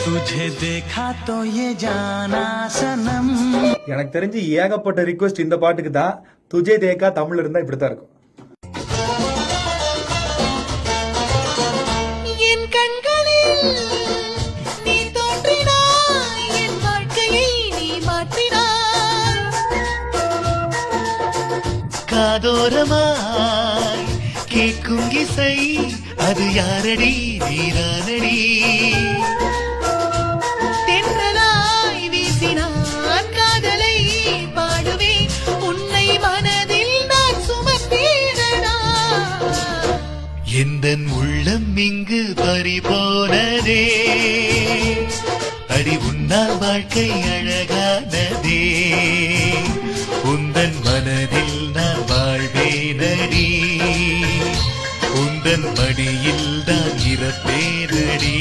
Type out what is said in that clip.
तुझे देखा तो ये जाना सनम. எனக்கு தெரிஞ்சு ஏகப்பட்ட ரிக்வெஸ்ட் இந்த பாட்டுக்கு தான். துஜே தேக்கா தமிழ்ல இருந்தா இப்படித்தான் இருக்கும். என் கண்களில் நீ தோன்றினாய், என் வாழ்க்கையை நீ மாற்றினாய். காதோரமாய் கேட்கும் இசை அது யாரடி நீரானடி. தென்றலாய் வீசினான் காதலை பாடுவேன், உன்னை மனதில் நான் சுமப்பேனடா. எந்தன் உள்ளம் இங்கு பறிபோனதே, அடி உன்னால் வாழ்க்கை அழகானதே. உந்தன் மனதில் நான் வாழ்வேனடி, உந்தன் மடியில் நான் இறப்பேனடி.